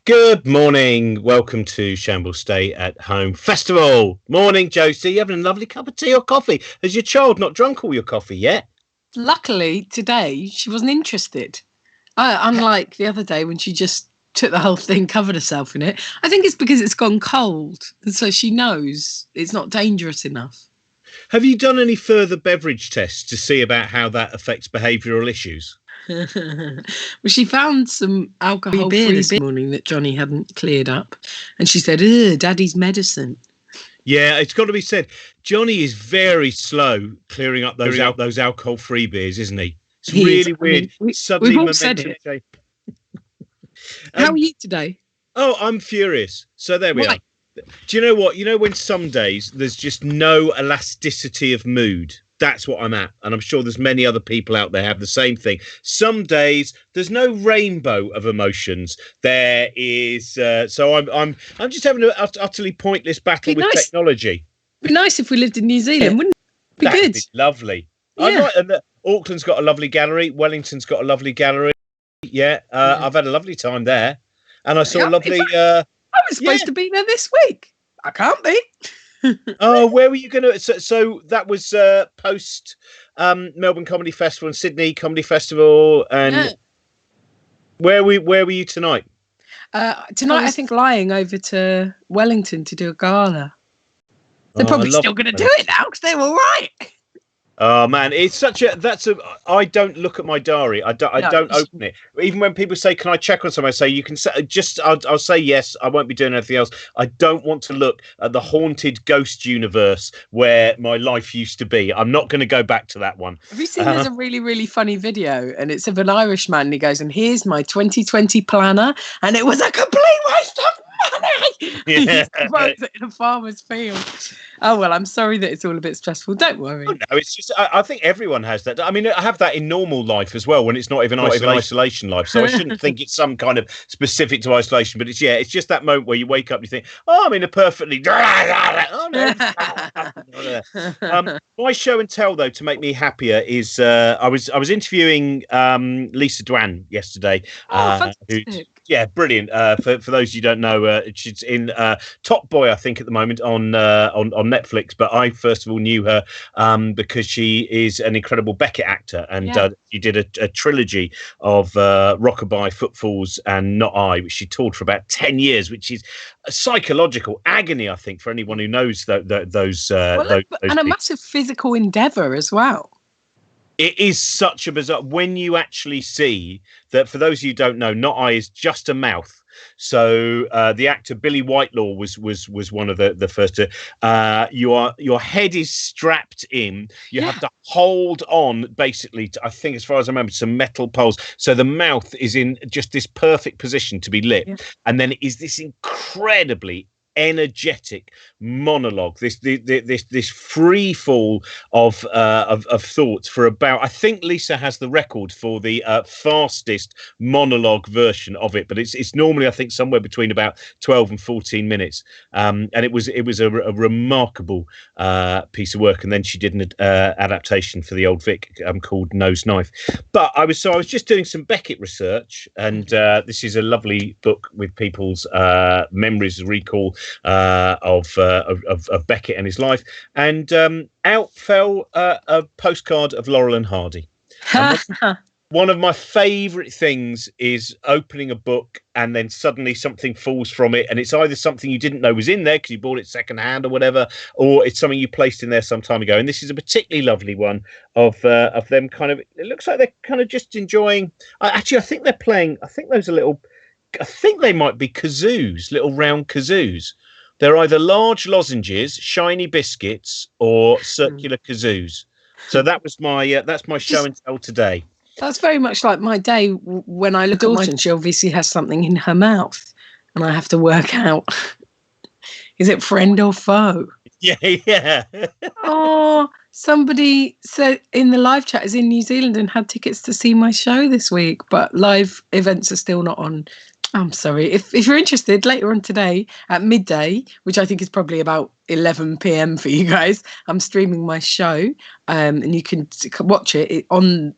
Good morning. Welcome to Shambles Stay at Home Festival. Morning, Josie. You having a lovely cup of tea or coffee? Has your child not drunk all your coffee yet? Luckily, today, she wasn't interested. Unlike the other day when she just took the whole thing, covered herself in it. I think it's because it's gone cold. And so she knows it's not dangerous enough. Have you done any further beverage tests to see about how that affects behavioural issues? Well, she found some alcohol-free this morning that Johnny hadn't cleared up. And she said, "Ugh, Daddy's medicine." Yeah, it's got to be said. Johnny is very slow clearing up those alcohol-free beers, isn't he? It's really weird. Suddenly, we've all said it. How are you today? Oh, I'm furious. So there we are. Do you know what? You know when some days there's just no elasticity of mood? That's what I'm at, and I'm sure there's many other people out there have the same thing. Some days there's no rainbow of emotions. There is, so I'm just having an utterly pointless battle with technology. It'd be nice if we lived in New Zealand, wouldn't it? That'd be lovely. Yeah. Auckland's got a lovely gallery. Wellington's got a lovely gallery. Yeah, I've had a lovely time there, and I saw a lovely. I was supposed to be there this week. I can't be. Oh, where were you going to? So that was post Melbourne Comedy Festival and Sydney Comedy Festival, and where were you tonight? Tonight, I think flying over to Wellington to do a gala. They're probably still going to do it now because they're all right. Oh man, it's I don't look at my diary. I don't open it. Even when people say, "Can I check on something?" I say, "You can I'll say yes. I won't be doing anything else." I don't want to look at the haunted ghost universe where my life used to be. I'm not going to go back to that one. Have you seen? There's a really, really funny video, and it's of an Irishman. And he goes, "And here's my 2020 planner," and it was a complete waste of money. Yeah. He wrote it in a farmer's field. Oh well, I'm sorry that it's all a bit stressful. Don't worry. Oh, no, it's just I think everyone has that. I mean, I have that in normal life as well when it's not even isolation life. So I shouldn't think it's some kind of specific to isolation. But it's just that moment where you wake up and you think, "Oh, I'm in a perfectly." Oh no. My show and tell though to make me happier is I was interviewing Lisa Dwan yesterday. Fantastic. Yeah, brilliant. For those you don't know, she's in Top Boy, I think, at the moment on Netflix. But I first of all knew her because she is an incredible Beckett actor, and she did a trilogy of Rockabye, Footfalls, and Not I, which she toured for about 10 years, which is a psychological agony, I think, for anyone who knows those. And a massive physical endeavour as well. It is such a bizarre when you actually see that. For those of you who don't know, Not I is just a mouth. So the actor Billy Whitelaw was one of the first. Your head is strapped in. You have to hold on, basically. I think, as far as I remember, some metal poles. So the mouth is in just this perfect position to be lit, and then it is this incredibly energetic monologue, this free fall of thoughts for about, I think Lisa has the record for the fastest monologue version of it, but it's normally, I think, somewhere between about 12 and 14 minutes, and it was a remarkable piece of work. And then she did an adaptation for the Old Vic called Nose Knife. But I was just doing some Beckett research, and this is a lovely book with people's memories, recall of Beckett and his life, and out fell a postcard of Laurel and Hardy. One of my favourite things is opening a book and then suddenly something falls from it, and it's either something you didn't know was in there because you bought it secondhand or whatever, or it's something you placed in there some time ago. And this is a particularly lovely one of them kind of. It looks like they're kind of just enjoying. Actually, I think they're playing. I think those are little. I think they might be kazoos, little round kazoos. They're either large lozenges, shiny biscuits, or circular kazoos. So that was that's my show and tell today. That's very much like my day when I look at my daughter. She obviously has something in her mouth, and I have to work out: is it friend or foe? Yeah. Oh, somebody said in the live chat is in New Zealand and had tickets to see my show this week, but live events are still not on I'm sorry. If you're interested, later on today at midday, which I think is probably about 11 p.m. for you guys, I'm streaming my show, and you can watch it on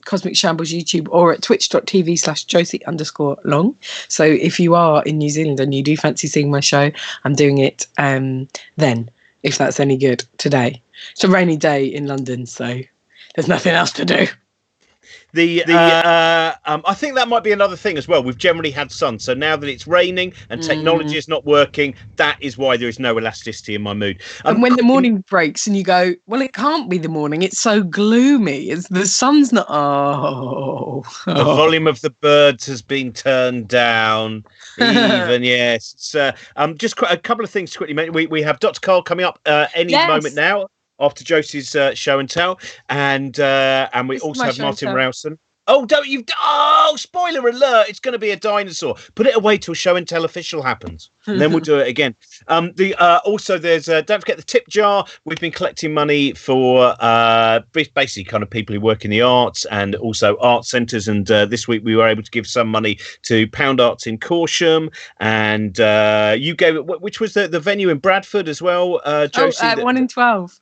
Cosmic Shambles YouTube or at twitch.tv/Josie_Long. So if you are in New Zealand and you do fancy seeing my show, I'm doing it then, if that's any good, today. It's a rainy day in London, so there's nothing else to do. I think that might be another thing as well. We've generally had sun, so now that it's raining and technology is not working, that is why there is no elasticity in my mood. And when the morning breaks and you go, well, it can't be the morning. It's so gloomy. The sun's not. The volume of the birds has been turned down. Even yes. It's, just a couple of things to quickly mention. We have Dr. Karl coming up any moment now, after Josie's show and tell, and we also have Martin Rowson. Oh, spoiler alert! It's going to be a dinosaur. Put it away till show and tell official happens, and then we'll do it again. Also there's don't forget the tip jar. We've been collecting money for basically kind of people who work in the arts and also art centres. And this week we were able to give some money to Pound Arts in Corsham, and you gave it, which was the venue in Bradford as well, Josie. 1 in 12.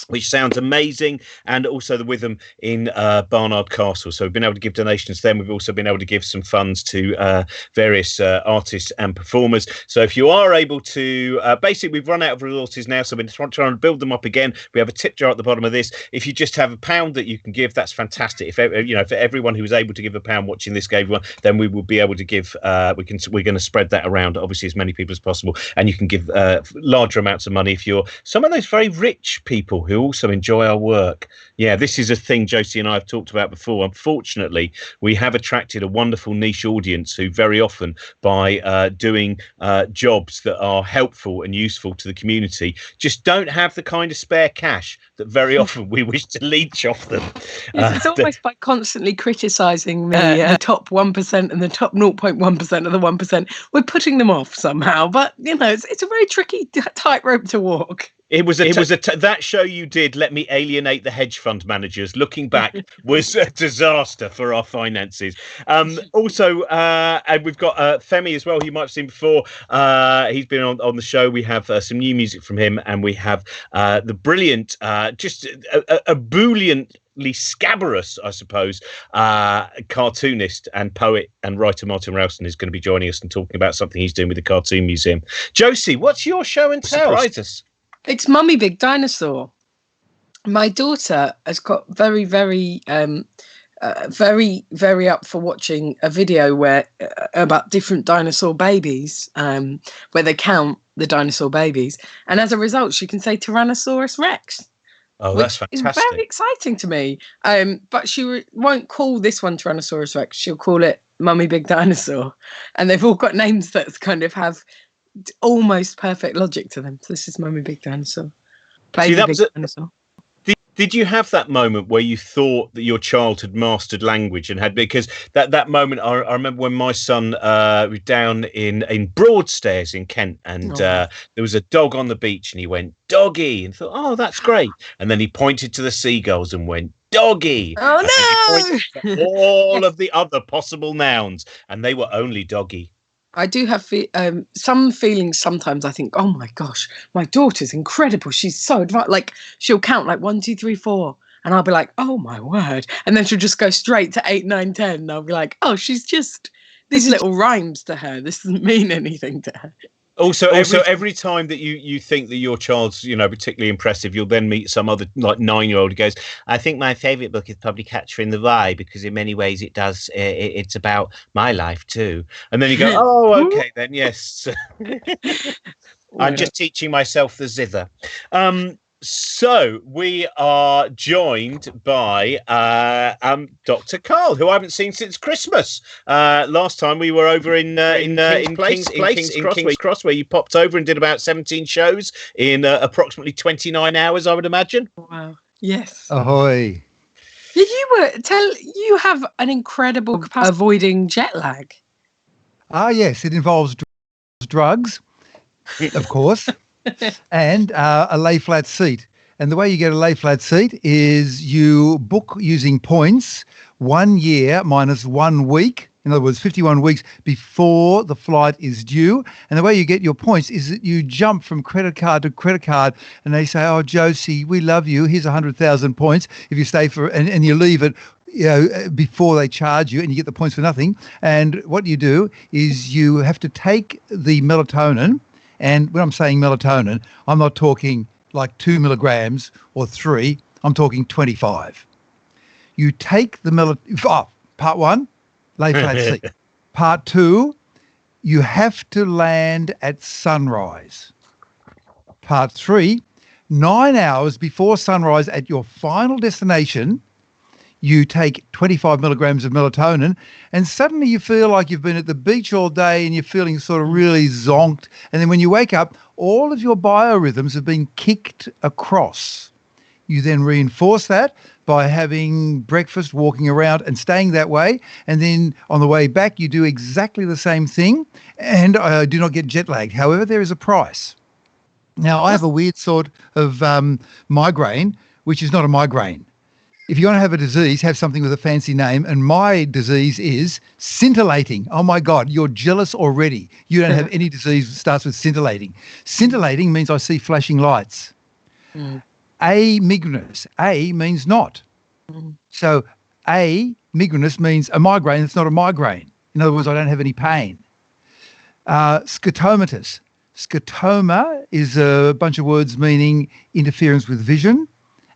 Which sounds amazing, and also the Witham in Barnard Castle. So we've been able to give donations to them. We've also been able to give some funds to various artists and performers. So if you are able to, basically we've run out of resources now, so we're trying to build them up again. We have a tip jar at the bottom of this. If you just have £1 that you can give, that's fantastic. If if everyone who was able to give £1 watching this gave one, then we will be able to give. We're going to spread that around, obviously, as many people as possible, and you can give larger amounts of money if you're some of those very rich people who also enjoy our work. Yeah, this is a thing Josie and I have talked about before. Unfortunately, we have attracted a wonderful niche audience who very often, by doing jobs that are helpful and useful to the community, just don't have the kind of spare cash that very often we wish to leech off them. It's almost by constantly criticising the top 1% and the top 0.1% of the 1%, we're putting them off somehow. But, it's a very tricky tightrope to walk. That show you did, Let Me Alienate the Hedge Fund Managers, looking back, was a disaster for our finances. Also, and we've got Femi as well, who you might have seen before. He's been on the show. We have some new music from him, and we have the brilliant, just a brilliantly scabrous, I suppose, cartoonist and poet and writer Martin Rowson is going to be joining us and talking about something he's doing with the Cartoon Museum. Josie, what's your show and tell? Surprise us. It's Mummy Big Dinosaur. My daughter has got very, very, very up for watching a video where about different dinosaur babies, where they count the dinosaur babies, and as a result, she can say Tyrannosaurus Rex. Oh, that's fantastic! It's very exciting to me. But she won't call this one Tyrannosaurus Rex. She'll call it Mummy Big Dinosaur, and they've all got names that kind of have almost perfect logic to them. So this is Mummy Big Dinosaur. Dinosaur. Did you have that moment where you thought that your child had mastered language and had, because that moment, I remember when my son was down in Broadstairs in Kent, and there was a dog on the beach, and he went, "Doggy," and thought, "Oh, that's great." And then he pointed to the seagulls and went, "Doggy." Oh, and no! He pointed to all of the other possible nouns, and they were only doggy. I do have some feelings sometimes. I think, oh my gosh, my daughter's incredible. She's so advanced. Like, she'll count like 1, 2, 3, 4. And I'll be like, oh my word. And then she'll just go straight to 8, 9, 10. And I'll be like, oh, she's just these little rhymes to her. This doesn't mean anything to her. Also, every time that you think that your child's, particularly impressive, you'll then meet some other like 9-year-old who goes, "I think my favourite book is probably Catcher in the Rye, because in many ways it's about my life too." And then you go, "Oh, okay, then yes." I'm just teaching myself the zither. So we are joined by Dr. Karl, who I haven't seen since Christmas. Last time we were over in King's Cross, where you popped over and did about 17 shows in approximately 29 hours, I would imagine. Wow. Yes. Ahoy. You have an incredible capacity avoiding jet lag. Ah, yes, it involves drugs, of course. And a lay flat seat. And the way you get a lay flat seat is you book using points, 1 year minus 1 week In other words, 51 weeks before the flight is due. And the way you get your points is that you jump from credit card to credit card, and they say, "Oh, Josie, we love you. Here's 100,000 points if you stay for," and you leave it, before they charge you, and you get the points for nothing. And what you do is you have to take the melatonin, and when I'm saying melatonin, I'm not talking like 2 milligrams or 3. I'm talking 25. You take the melatonin. Part 1. Lay flat seat. Part 2, you have to land at sunrise. Part 3, 9 hours before sunrise at your final destination, you take 25 milligrams of melatonin, and suddenly you feel like you've been at the beach all day and you're feeling sort of really zonked. And then when you wake up, all of your biorhythms have been kicked across. You then reinforce that by having breakfast, walking around and staying that way. And then on the way back, you do exactly the same thing and do not get jet lagged. However, there is a price. Now, I have a weird sort of migraine, which is not a migraine. If you're going to have a disease, have something with a fancy name. And my disease is scintillating. Oh, my God, you're jealous already. You don't have any disease that starts with scintillating. Scintillating means I see flashing lights. Amigranous. A means not. So amigranous means a migraine that's not a migraine. In other words, I don't have any pain. Scotomatous. Scotoma is a bunch of words meaning interference with vision,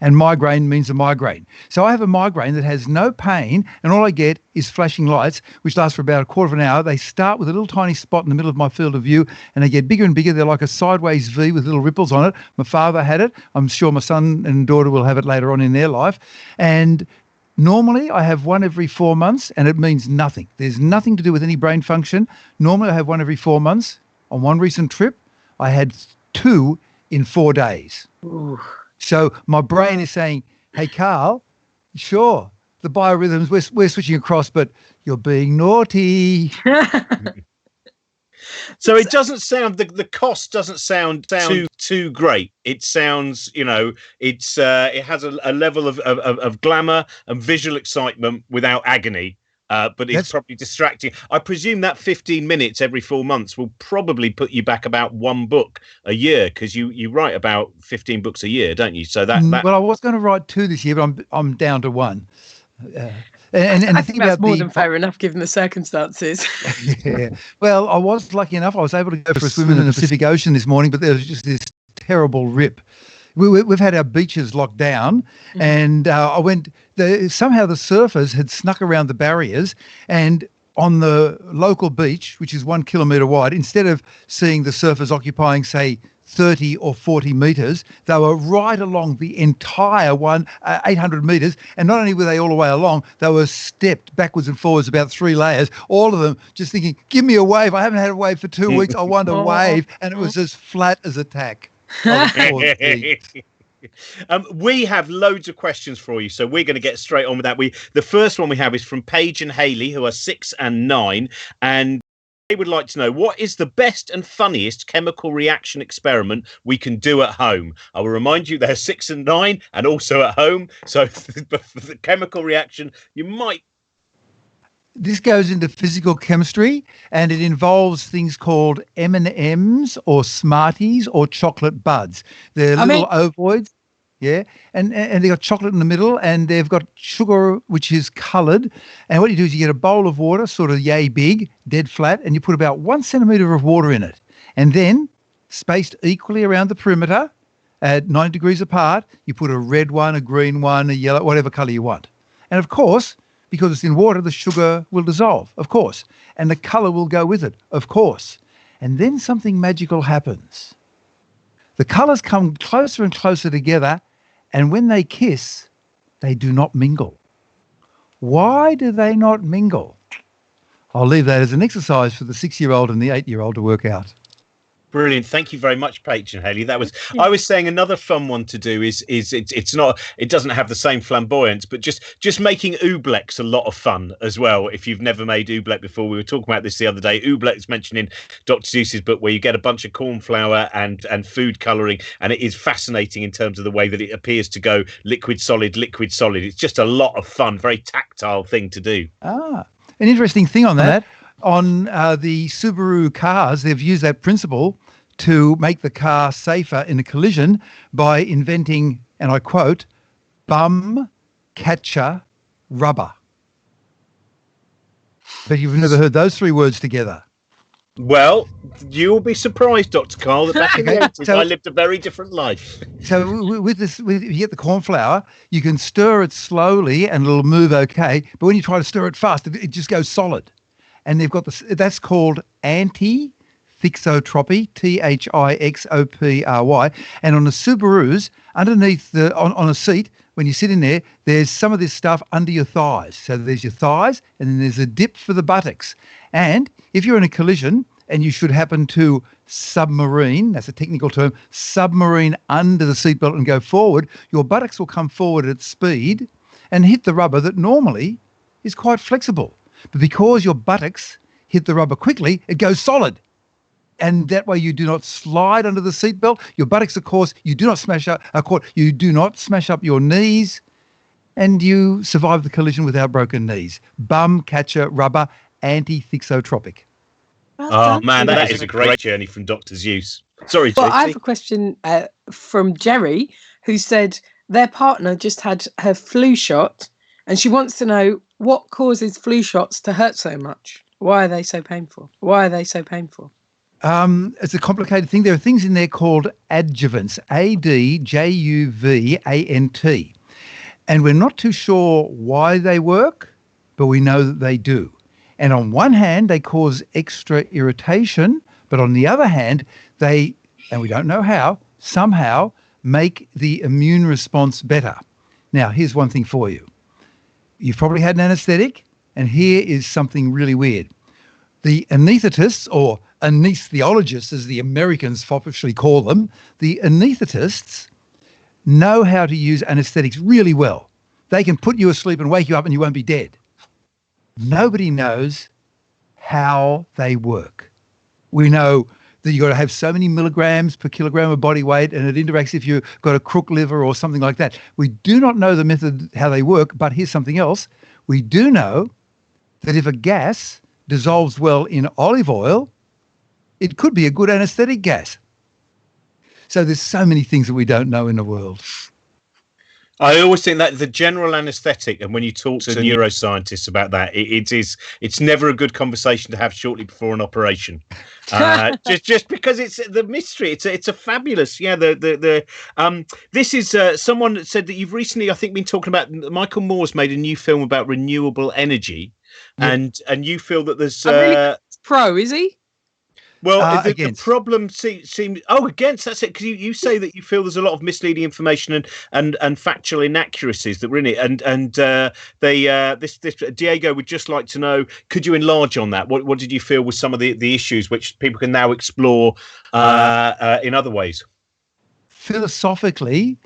and migraine means a migraine. So I have a migraine that has no pain, and all I get is flashing lights, which last for about a quarter of an hour. They start with a little tiny spot in the middle of my field of view, and they get bigger and bigger. They're like a sideways V with little ripples on it. My father had it. I'm sure my son and daughter will have it later on in their life. And normally I have one every 4 months, and it means nothing. There's nothing to do with any brain function. Normally I have one every 4 months. On one recent trip, I had 2 in 4 days. Ooh. So my brain is saying, "Hey, Carl, sure, the biorhythms, we're switching across, but you're being naughty." So it doesn't sound, the cost doesn't sound too great. It sounds, it's it has a level of glamour and visual excitement without agony. But it's probably distracting. I presume that 15 minutes every 4 months will probably put you back about 1 book a year, because you write about 15 books a year, don't you? So that well, I was going to write 2 this year, but I'm down to 1. I think that's more than fair enough given the circumstances. Yeah. Well, I was lucky enough. I was able to go for a swim in the Pacific Ocean this morning, but there was just this terrible rip. We've had our beaches locked down, and I went. Somehow the surfers had snuck around the barriers, and on the local beach, which is 1 kilometre wide, instead of seeing the surfers occupying, say, 30 or 40 metres, they were right along the entire 800 metres. And not only were they all the way along, they were stepped backwards and forwards about 3 layers, all of them just thinking, "Give me a wave. I haven't had a wave for 2 weeks. I want a wave." And it was as flat as a tack. We have loads of questions for you, so we're going to get straight on with that. The first one we have is from Paige and Haley, who are 6 and 9, and they would like to know, what is the best and funniest chemical reaction experiment we can do at home? I will remind you they're 6 and 9 and also at home, so for the chemical reaction you might. This goes into physical chemistry, and it involves things called M&Ms or Smarties or chocolate buds. They're little ovoids, yeah, and they've got chocolate in the middle, and they've got sugar which is coloured. And what you do is you get a bowl of water, sort of yay big, dead flat, and you put about 1 centimetre of water in it. And then, spaced equally around the perimeter, at 9 degrees apart, you put a red one, a green one, a yellow, whatever colour you want. And of course, because it's in water, the sugar will dissolve, of course. And the colour will go with it, of course. And then something magical happens. The colours come closer and closer together, and when they kiss, they do not mingle. Why do they not mingle? I'll leave that as an exercise for the 6-year-old and the 8-year-old to work out. Brilliant. Thank you very much, Paige and Haley. I was saying another fun one to do is it doesn't have the same flamboyance, but just making oobleck's a lot of fun as well. If you've never made oobleck before, we were talking about this the other day. Oobleck is mentioned in Dr. Seuss's book, where you get a bunch of corn flour and food colouring, and it is fascinating in terms of the way that it appears to go liquid, solid, liquid, solid. It's just a lot of fun, very tactile thing to do. An interesting thing on that, on the Subaru cars, they've used that principle to make the car safer in a collision by inventing, and I quote, bum catcher rubber. But you've never heard those three words together. Well, you'll be surprised, Dr. Karl, that back in the 80s, I lived a very different life. So with this, if you get the corn flour, you can stir it slowly and it'll move okay. But when you try to stir it fast, it just goes solid. And they've got this. That's called anti-thixotropy, Thixopry. And on the Subarus, underneath on a seat, when you sit in there, there's some of this stuff under your thighs. So there's your thighs, and then there's a dip for the buttocks. And if you're in a collision and you should happen to submarine, that's a technical term, submarine under the seatbelt and go forward, your buttocks will come forward at speed and hit the rubber that normally is quite flexible. But because your buttocks hit the rubber quickly, it goes solid. And that way you do not slide under the seatbelt. Your buttocks, of course, you do not smash up you do not smash up your knees, and you survive the collision without broken knees. Bum catcher rubber, anti-thixotropic. Oh man, that is a great journey from Dr. Zeus. Sorry, Well, Josie. I have a question from Jerry, who said their partner just had her flu shot, and she wants to know what causes flu shots to hurt so much. Why are they so painful? It's a complicated thing. There are things in there called adjuvants, ADJUVANT. And we're not too sure why they work, but we know that they do. And on one hand, they cause extra irritation, but on the other hand, they, and we don't know how, somehow make the immune response better. Now, here's one thing for you. You've probably had an anaesthetic, and here is something really weird. The anaesthetists, or anesthesiologists, as the Americans foppishly call them, the anaesthetists know how to use anaesthetics really well. They can put you asleep and wake you up and you won't be dead. Nobody knows how they work. We know that you've got to have so many milligrams per kilogram of body weight, and it interacts if you've got a crook liver or something like that. We do not know the method, how they work, but here's something else. We do know that if a gas dissolves well in olive oil, it could be a good anaesthetic gas. So there's so many things that we don't know in the world. I always think that the general anaesthetic, and when you talk to neuroscientists about that, it's never a good conversation to have shortly before an operation, just because it's the mystery. It's a fabulous, this is someone that said that you've recently, I think, been talking about Michael Moore's made a new film about renewable energy, and you feel that there's pro, is he? Well, the problem seems against, that's it, because you say that you feel there's a lot of misleading information and factual inaccuracies that were in it, and this Diego would just like to know, could you enlarge on that? What did you feel was some of the issues which people can now explore in other ways? Philosophically,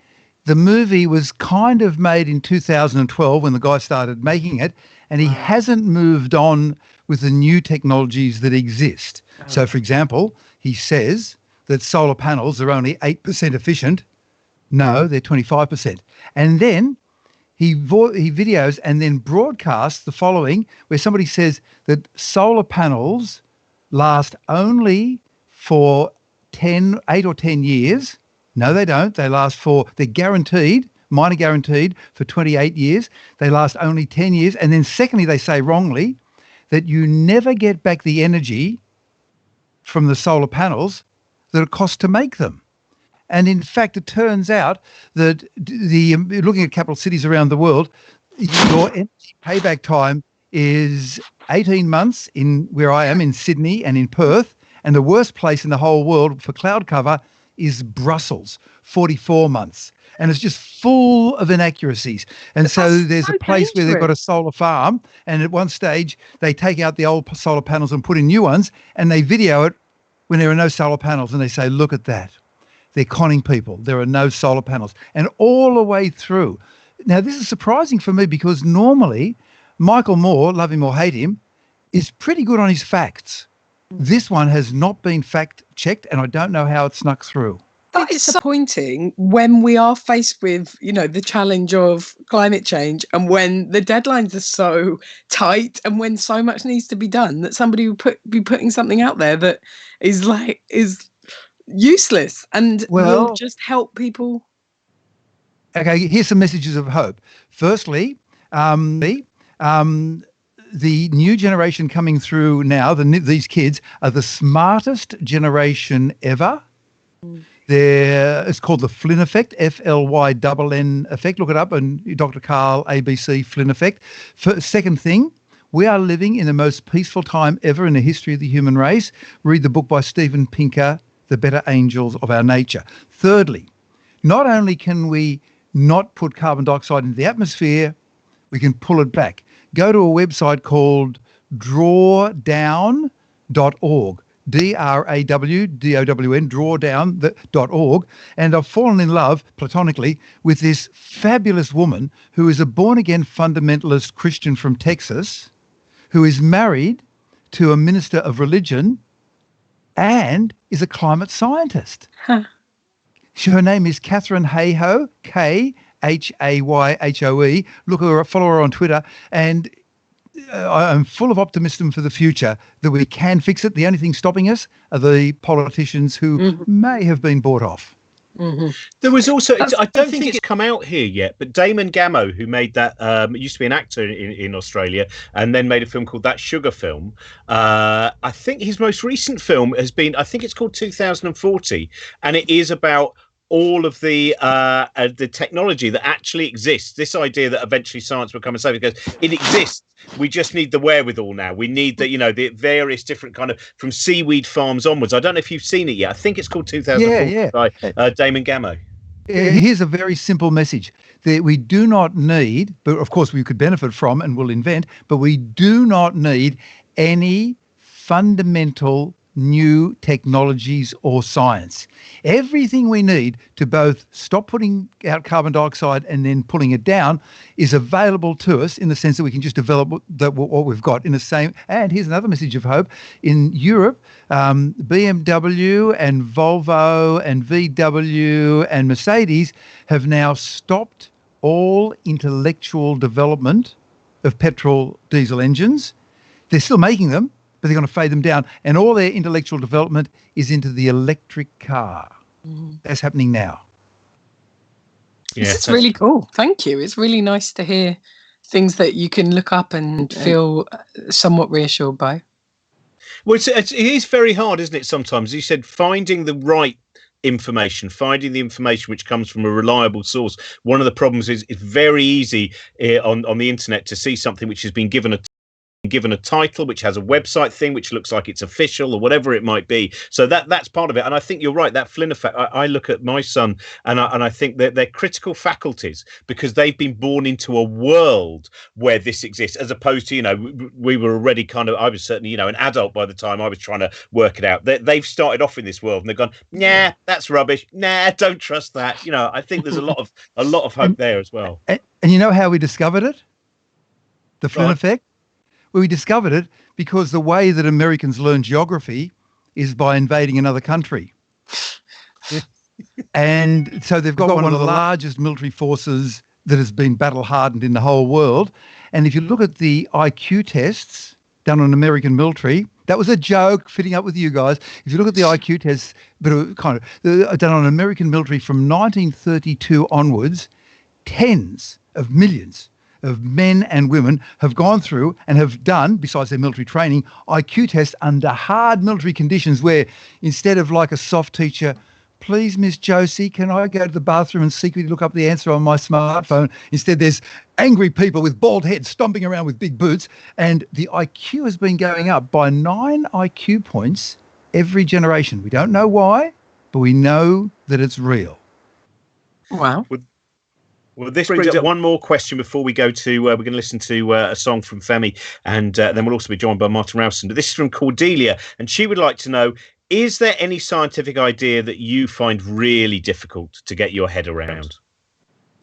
the movie was kind of made in 2012 when the guy started making it, and he hasn't moved on with the new technologies that exist. So, for example, he says that solar panels are only 8% efficient. No, they're 25%. And then he videos and then broadcasts the following, where somebody says that solar panels last only for 8 or 10 years. No, they don't. They're guaranteed, mine are guaranteed, for 28 years. They last only 10 years. And then secondly, they say wrongly that you never get back the energy from the solar panels that it costs to make them. And in fact, it turns out that looking at capital cities around the world, your energy payback time is 18 months in where I am, in Sydney and in Perth, and the worst place in the whole world for cloud cover is Brussels, 44 months. And it's just full of inaccuracies. And so there's a place where they've got a solar farm, and at one stage they take out the old solar panels and put in new ones, and they video it when there are no solar panels, and they say, look at that. They're conning people. There are no solar panels. And all the way through. Now, this is surprising for me because normally Michael Moore, love him or hate him, is pretty good on his facts. This one has not been fact-checked, and I don't know how it snuck through. quite disappointing when we are faced with, the challenge of climate change and when the deadlines are so tight and when so much needs to be done that somebody would be putting something out there that is useless and will just help people. Okay, here's some messages of hope. Firstly, the new generation coming through now, these kids are the smartest generation ever. It's called the Flynn effect, FLYNN effect. Look it up, and Dr. Karl, ABC, Flynn effect. Second thing, we are living in the most peaceful time ever in the history of the human race. Read the book by Steven Pinker, The Better Angels of Our Nature. Thirdly, not only can we not put carbon dioxide into the atmosphere, we can pull it back. Go to a website called drawdown.org, DRAWDOWN, drawdown.org, and I've fallen in love, platonically, with this fabulous woman who is a born-again fundamentalist Christian from Texas, who is married to a minister of religion and is a climate scientist. Huh. Her name is Catherine Hayhoe, Khayhoe. Follow her on Twitter, and I'm full of optimism for the future that we can fix it. The only thing stopping us are the politicians who may have been bought off. Mm-hmm. There was also, I don't think it's come out here yet, but Damon Gamo, who made that, used to be an actor in Australia and then made a film called That Sugar Film. I think his most recent film has been, I think it's called 2040, and it is about all of the technology that actually exists. This idea that eventually science will come and save it, because it exists. We just need the wherewithal now. We need the various different kind of, from seaweed farms onwards. I don't know if you've seen it yet. I think it's called 2040 by Damon Gamo. Here's a very simple message that we do not need, but of course we could benefit from and will invent, but we do not need any fundamental new technologies or science. Everything we need to both stop putting out carbon dioxide and then pulling it down is available to us, in the sense that we can just develop what we've got in the same. And here's another message of hope. In Europe, BMW and Volvo and VW and Mercedes have now stopped all intellectual development of petrol diesel engines. They're still making them, but they're going to fade them down. And all their intellectual development is into the electric car. That's happening now. Yeah, this is really cool. Thank you. It's really nice to hear things that you can look up and feel somewhat reassured by. Well, it is very hard, isn't it, sometimes? You said finding the right information, finding the information which comes from a reliable source. One of the problems is it's very easy on the internet to see something which has been given a title, which has a website thing which looks like it's official or whatever it might be. So that's part of it. And I think you're right, that Flynn effect. I look at my son and I think that they're critical faculties, because they've been born into a world where this exists, as opposed to, we were already I was certainly, an adult by the time I was trying to work it out. They've started off in this world and they've gone, nah, that's rubbish. Nah, don't trust that. I think there's a lot of hope there as well. And you know how we discovered it? The Flynn effect? Well, we discovered it because the way that Americans learn geography is by invading another country. And so they've got one of the largest military forces that has been battle-hardened in the whole world. And if you look at the IQ tests done on American military, that was a joke, fitting up with you guys. If you look at the IQ tests done on American military from 1932 onwards, tens of millions of men and women have gone through and have done, besides their military training, IQ tests under hard military conditions, where instead of like a soft teacher, please, Miss Josie, can I go to the bathroom and secretly look up the answer on my smartphone? Instead, there's angry people with bald heads stomping around with big boots, and the IQ has been going up by 9 IQ points every generation. We don't know why, but we know that it's real. Wow. Well, this brings up one more question before we go to, we're going to listen to a song from Femi, and then we'll also be joined by Martin Rowson. But this is from Cordelia, and she would like to know, is there any scientific idea that you find really difficult to get your head around?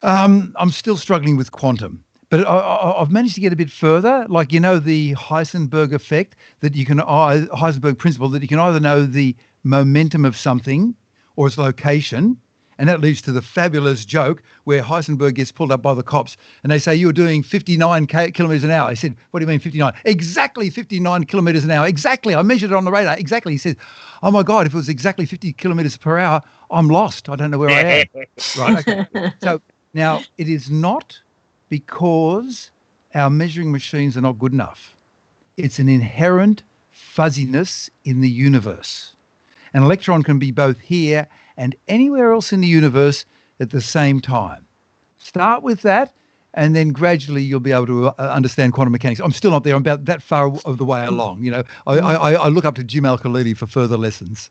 I'm still struggling with quantum, but I've managed to get a bit further. Like, the Heisenberg effect, that you can, Heisenberg principle, that you can either know the momentum of something or its location. And that leads to the fabulous joke where Heisenberg gets pulled up by the cops and they say, you're doing 59 kilometres an hour. He said, what do you mean 59? Exactly 59 kilometres an hour. Exactly. I measured it on the radar. Exactly. He said, oh my God, if it was exactly 50 kilometres per hour, I'm lost. I don't know where I am. Right. Okay. So now it is not because our measuring machines are not good enough. It's an inherent fuzziness in the universe. An electron can be both here and anywhere else in the universe at the same time. Start with that, and then gradually you'll be able to understand quantum mechanics. I'm still not there. I'm about that far of the way along. I look up to Jim Al-Khalili for further lessons.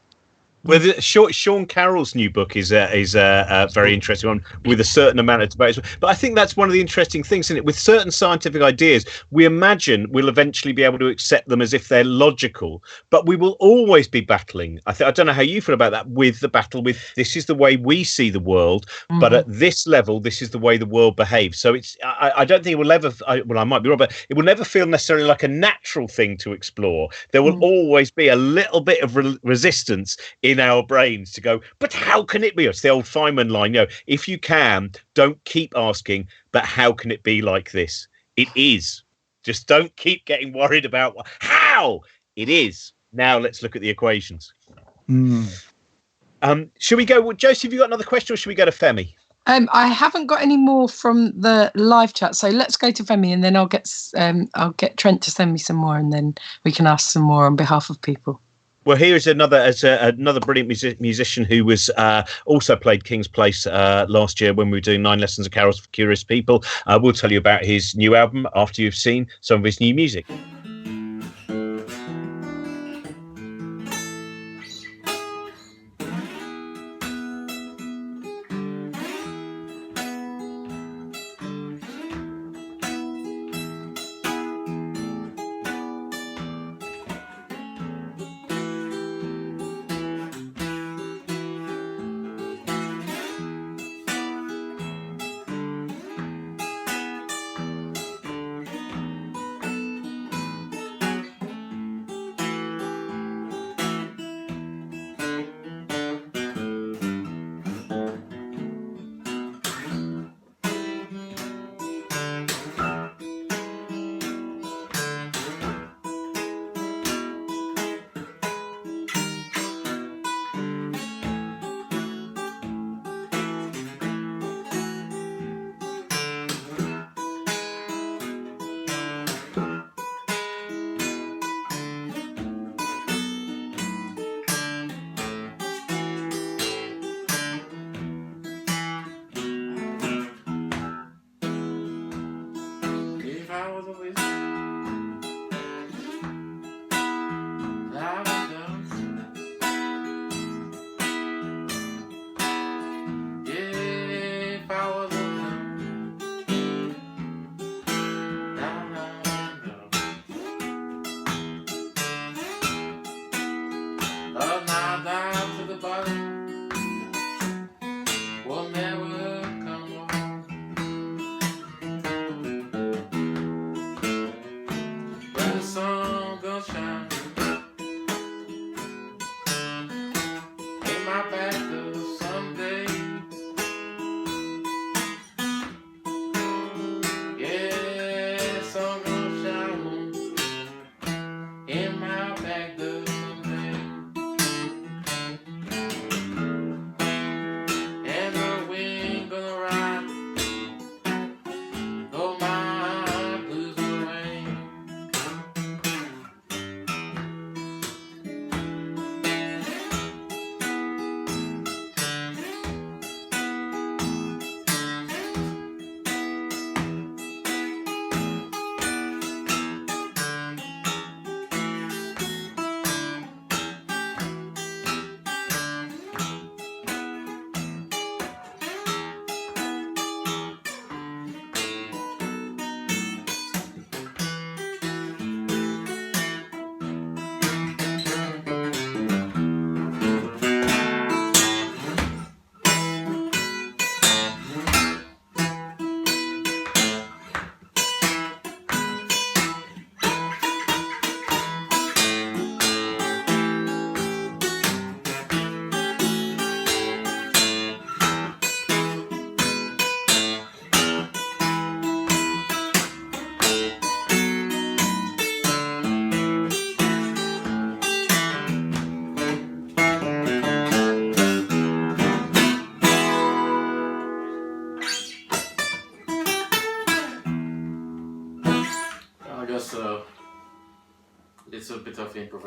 Well, Sean Carroll's new book is a very interesting one with a certain amount of debate. But I think that's one of the interesting things, isn't it? With certain scientific ideas, we imagine we'll eventually be able to accept them as if they're logical, but we will always be battling. I don't know how you feel about that, with the battle with this is the way we see the world, but at this level, this is the way the world behaves. So I don't think it will ever, I might be wrong, but it will never feel necessarily like a natural thing to explore. There will always be a little bit of resistance in our brains to go, but how can it be? It's the old Feynman line, if you can, don't keep asking, but how can it be like this? It is. Just don't keep getting worried about how it is. Now let's look at the equations. Should we go, Josie, have you got another question, or should we go to Femi? I haven't got any more from the live chat, so let's go to Femi, and then I'll get Trent to send me some more, and then we can ask some more on behalf of people. Well, here is another brilliant musician who was also played King's Place last year when we were doing 9 Lessons of Carols for Curious People. We'll tell you about his new album after you've seen some of his new music.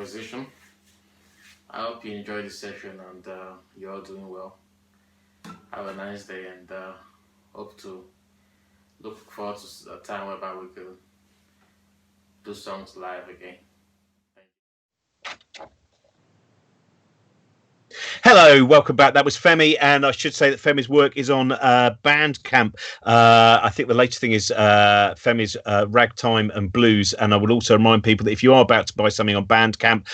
conversation. I hope you enjoyed this session and you're all doing well. Have a nice day and hope to look forward to a time whereby we can do songs live again. Hello, welcome back. That was Femi, and I should say that Femi's work is on Bandcamp. I think the latest thing is Femi's Ragtime and Blues, and I would also remind people that if you are about to buy something on Bandcamp,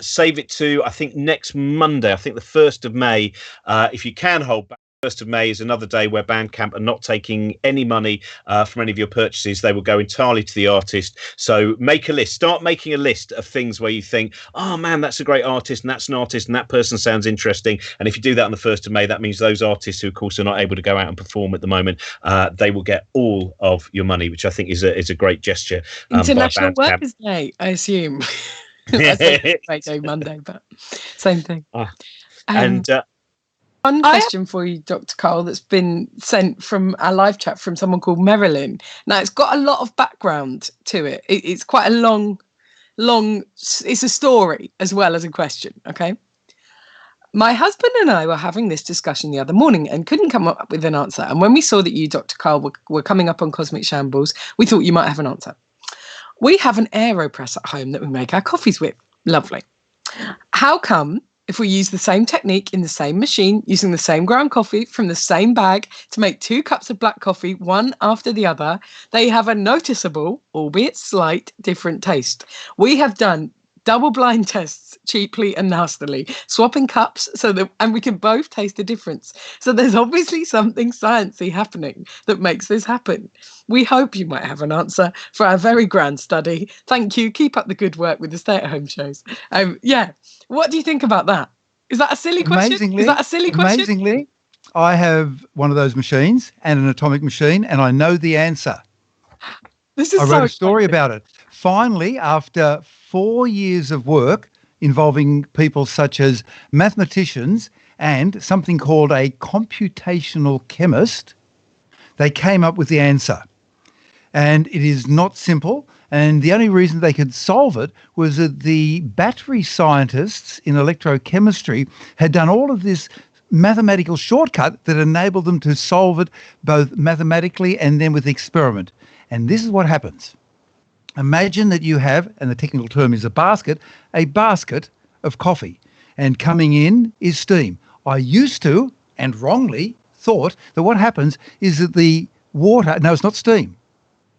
save it to, I think, next Monday, I think the 1st of May, if you can hold back. 1st of May is another day where Bandcamp are not taking any money from any of your purchases. They will go entirely to the artist. So make a list. Start making a list of things where you think, oh man, that's a great artist and that's an artist and that person sounds interesting. And if you do that on the 1st of May, that means those artists who, of course, are not able to go out and perform at the moment, they will get all of your money, which I think is a great gesture. International Workers' Day, I assume. I say Day Monday, but same thing. One question for you, Dr. Karl, that's been sent from our live chat from someone called Marilyn. Now, it's got a lot of background to it. It's quite a long, it's a story as well as a question, okay? My husband and I were having this discussion the other morning and couldn't come up with an answer. And when we saw that you, Dr. Karl, were coming up on Cosmic Shambles, we thought you might have an answer. We have an AeroPress at home that we make our coffees with. Lovely. How come, if we use the same technique in the same machine, using the same ground coffee from the same bag to make 2 cups of black coffee, one after the other, they have a noticeable, albeit slight, different taste? We have done double-blind tests cheaply and nastily, swapping cups and we can both taste the difference. So there's obviously something sciencey happening that makes this happen. We hope you might have an answer for our very grand study. Thank you. Keep up the good work with the stay-at-home shows. What do you think about that? Is that a silly question? Amazingly, I have one of those machines and an atomic machine, and I know the answer. I wrote a story about it. Finally, after 4 years of work involving people such as mathematicians and something called a computational chemist, they came up with the answer. And it is not simple. And the only reason they could solve it was that the battery scientists in electrochemistry had done all of this mathematical shortcut that enabled them to solve it both mathematically and then with experiment. And this is what happens. Imagine that you have, and the technical term is a basket of coffee. And coming in is steam. I used to, and wrongly, thought that what happens is that the water... No, it's not steam.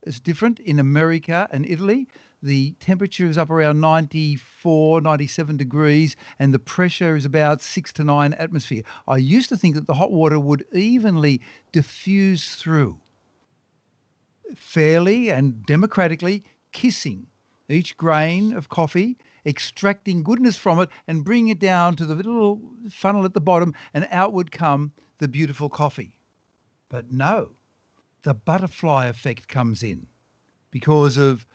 It's different. In America and Italy, the temperature is up around 94, 97 degrees, and the pressure is about 6 to 9 atmosphere. I used to think that the hot water would evenly diffuse through, fairly and democratically kissing each grain of coffee, extracting goodness from it, and bringing it down to the little funnel at the bottom, and out would come the beautiful coffee. But no. The butterfly effect comes in because of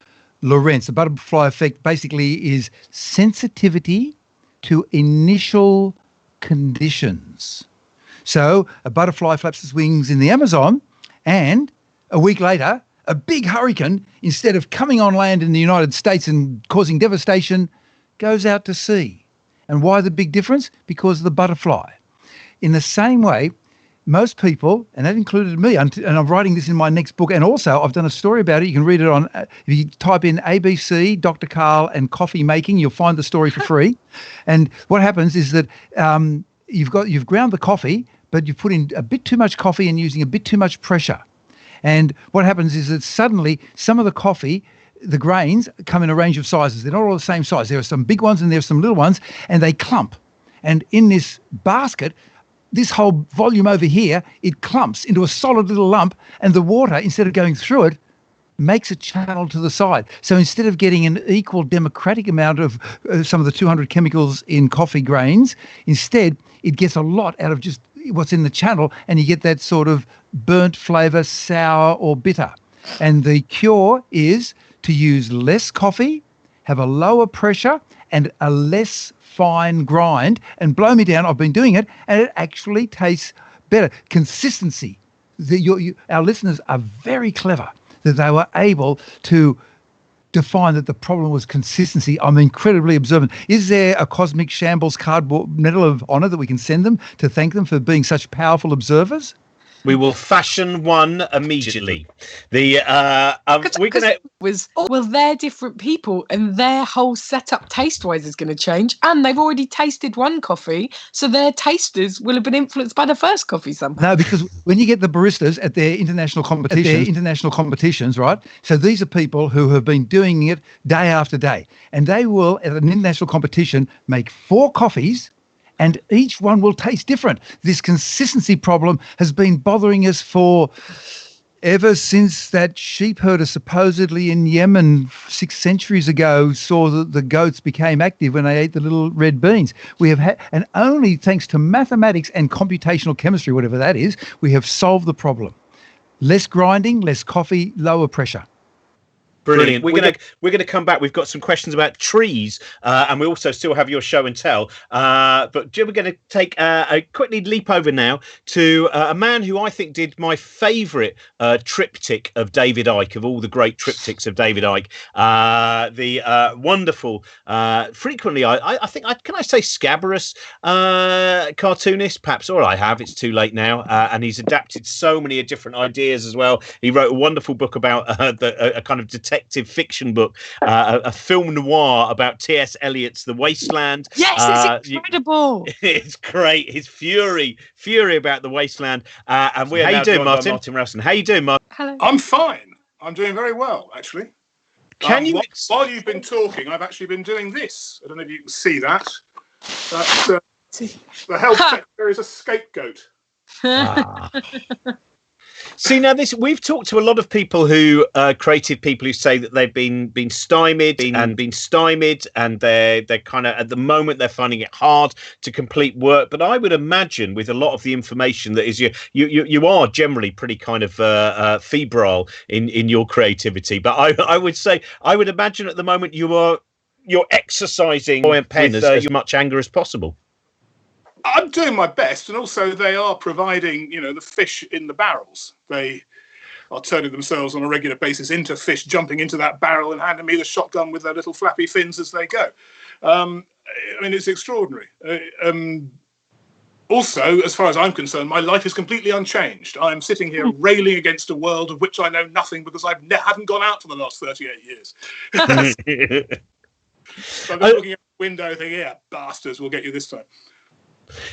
Lorentz. The butterfly effect basically is sensitivity to initial conditions. So a butterfly flaps its wings in the Amazon, and a week later, a big hurricane, instead of coming on land in the United States and causing devastation, goes out to sea. And why the big difference? Because of the butterfly. In the same way, most people, and that included me, and I'm writing this in my next book, and also I've done a story about it. You can read it on, if you type in ABC, Dr. Karl and coffee making, you'll find the story for free. And what happens is that you've ground the coffee, but you've put in a bit too much coffee and using a bit too much pressure. And what happens is that suddenly some of the coffee, the grains, come in a range of sizes. They're not all the same size. There are some big ones and there are some little ones, and they clump. And in this basket, this whole volume over here, it clumps into a solid little lump, and the water, instead of going through it, makes a channel to the side. So instead of getting an equal democratic amount of some of the 200 chemicals in coffee grains, instead it gets a lot out of just what's in the channel, and you get that sort of burnt flavour, sour or bitter. And the cure is to use less coffee, have a lower pressure and a less fine grind, and blow me down, I've been doing it, and it actually tastes better. Consistency. Our listeners are very clever that they were able to to find that the problem was consistency. I'm incredibly observant. Is there a cosmic shambles cardboard medal of honor that we can send them to thank them for being such powerful observers? We will fashion one immediately. We're gonna they're different people, and their whole setup taste-wise is going to change. And they've already tasted one coffee, so their tasters will have been influenced by the first coffee somehow. No, because when you get the baristas at their international competitions, right? So these are people who have been doing it day after day, and they will, at an international competition, make 4 coffees. And each one will taste different. This consistency problem has been bothering us for ever since that sheep herder supposedly in Yemen 6 centuries ago saw that the goats became active when they ate the little red beans. We have had, and only thanks to mathematics and computational chemistry, whatever that is, we have solved the problem. Less grinding, less coffee, lower pressure. Brilliant. We're gonna come back. We've got some questions about trees, and we also still have your show and tell. But we're going to take a quickly leap over now to a man who I think did my favourite triptych of David Icke, of all the great triptychs of David Icke. The wonderful, frequently I think can I say scabrous cartoonist? Perhaps all I have. It's too late now, and he's adapted so many different ideas as well. He wrote a wonderful book about a kind of detective fiction book, a film noir about T.S. Eliot's The Wasteland. Yes, it's incredible. It's great. His fury about The Wasteland. And how you doing, Martin? Rowson. How you doing, Martin? Hello. I'm fine. I'm doing very well, actually. While you've been talking, I've actually been doing this. I don't know if you can see that. That's the health secretary is a scapegoat. See, now we've talked to a lot of people who creative people who say that they've been stymied, and they're kind of at the moment they're finding it hard to complete work. But I would imagine with a lot of the information that is you are generally pretty kind of febrile in your creativity. But I would imagine at the moment you're exercising your pen as much anger as possible. I'm doing my best, and also they are providing, the fish in the barrels. They are turning themselves on a regular basis into fish, jumping into that barrel and handing me the shotgun with their little flappy fins as they go. It's extraordinary. Also, as far as I'm concerned, my life is completely unchanged. I'm sitting here railing against a world of which I know nothing because I haven't gone out for the last 38 years. So I'm just looking at the window thinking, yeah, bastards, we'll get you this time.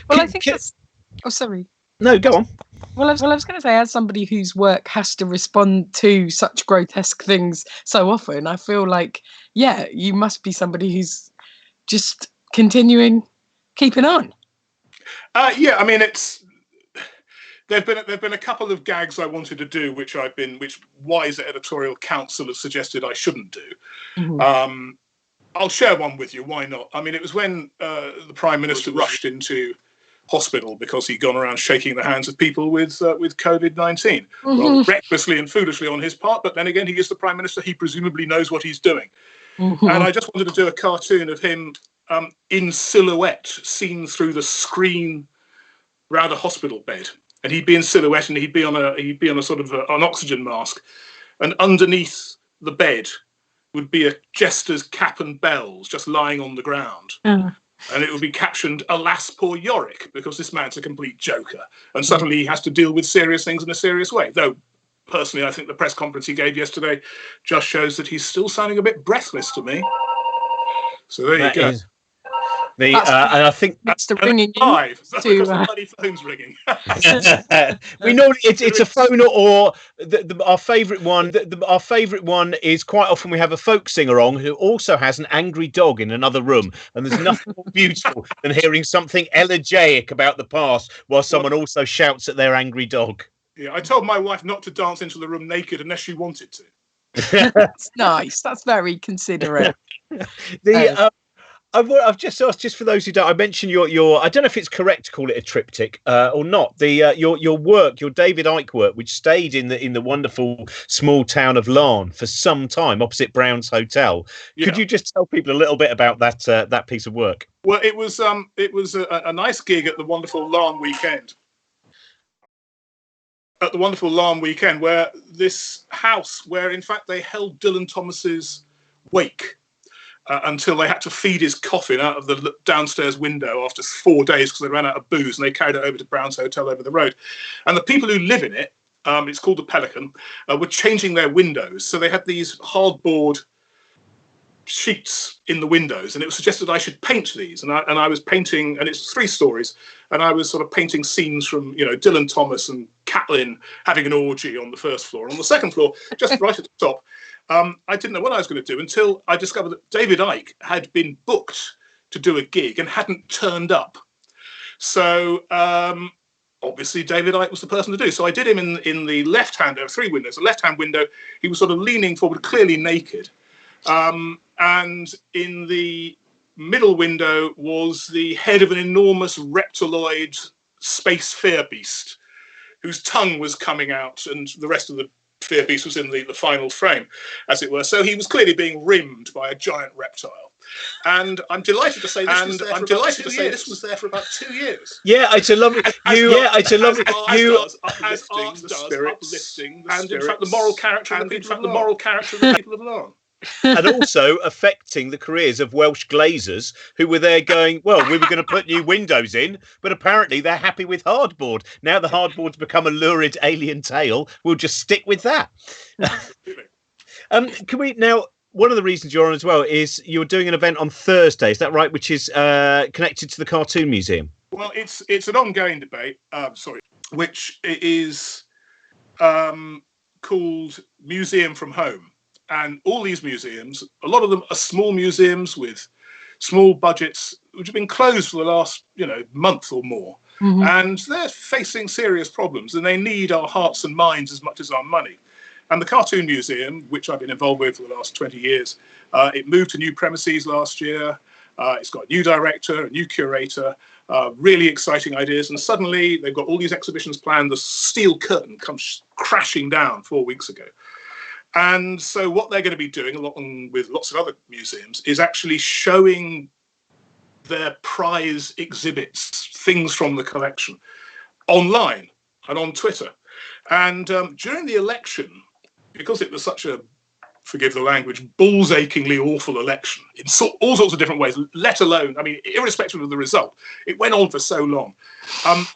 Well, I think that's... Oh, sorry. No, go on. Well, I was going to say, as somebody whose work has to respond to such grotesque things so often, I feel like, yeah, you must be somebody who's just keeping on. It's... There've been a couple of gags I wanted to do, which wise editorial council has suggested I shouldn't do. Mm-hmm. I'll share one with you. Why not? It was when the Prime Minister rushed into hospital because he'd gone around shaking the hands of people with COVID-19. Mm-hmm. Well, recklessly and foolishly on his part, but then again, he is the Prime Minister. He presumably knows what he's doing. Mm-hmm. And I just wanted to do a cartoon of him in silhouette, seen through the screen round a hospital bed. And he'd be in silhouette, and he'd be on a sort of an oxygen mask, and underneath the bed would be a jester's cap and bells just lying on the ground. And it would be captioned, "Alas, poor Yorick," because this man's a complete joker. And suddenly he has to deal with serious things in a serious way. Though, personally, I think the press conference he gave yesterday just shows that he's still sounding a bit breathless to me. So there you go. And I think that's the ringing live. That's because the bloody phone's ringing. We know it's a phone or our favourite one. Our favourite one is quite often we have a folk singer on who also has an angry dog in another room, and there's nothing more beautiful than hearing something elegiac about the past while someone also shouts at their angry dog. Yeah, I told my wife not to dance into the room naked unless she wanted to. That's nice. That's very considerate. I've just asked, just for those who don't, I mentioned your I don't know if it's correct to call it a triptych or not. Your work, your David Icke work, which stayed in the wonderful small town of Larne for some time, opposite Brown's Hotel. Yeah. Could you just tell people a little bit about that piece of work? Well, it was a nice gig at the wonderful Larne weekend. At the wonderful Larne weekend, where this house, where in fact they held Dylan Thomas's wake. Until they had to feed his coffin out of the downstairs window after 4 days because they ran out of booze, and they carried it over to Brown's Hotel over the road. And the people who live in it, it's called the Pelican, were changing their windows. So they had these hardboard sheets in the windows, and it was suggested I should paint these. And I was painting, and it's 3 stories, and I was sort of painting scenes from, Dylan Thomas and Catlin having an orgy on the first floor. And on the second floor, just right at the top, I didn't know what I was going to do until I discovered that David Icke had been booked to do a gig and hadn't turned up. So obviously David Icke was the person to do. So I did him in the left hand. There are 3 windows. The left hand window, he was sort of leaning forward, clearly naked. And in the middle window was the head of an enormous reptiloid space fear beast, whose tongue was coming out, and the rest of the fear beast was in the final frame, as it were. So he was clearly being rimmed by a giant reptile. And I'm delighted to say this was there for about 2 years. Yeah, it's a lovely. It's a lovely. Uplifting the spirits, in fact, the moral character of the people of Larne. And also affecting the careers of Welsh glazers who were there going, well, we were going to put new windows in, but apparently they're happy with hardboard. Now the hardboard's become a lurid alien tale. We'll just stick with that. Can we now? One of the reasons you're on as well is you're doing an event on Thursday. Is that right? Which is connected to the Cartoon Museum. Well, it's an ongoing debate. Which is called Museum from Home. And all these museums, a lot of them are small museums with small budgets, which have been closed for the last, month or more. Mm-hmm. And they're facing serious problems, and they need our hearts and minds as much as our money. And the Cartoon Museum, which I've been involved with for the last 20 years, it moved to new premises last year. It's got a new director, a new curator, really exciting ideas. And suddenly they've got all these exhibitions planned. The steel curtain comes crashing down 4 weeks ago. And so what they're going to be doing, along with lots of other museums, is actually showing their prize exhibits, things from the collection, online and on Twitter. And during the election, because it was such a, forgive the language, balls-achingly awful election in all sorts of different ways, let alone, irrespective of the result, it went on for so long.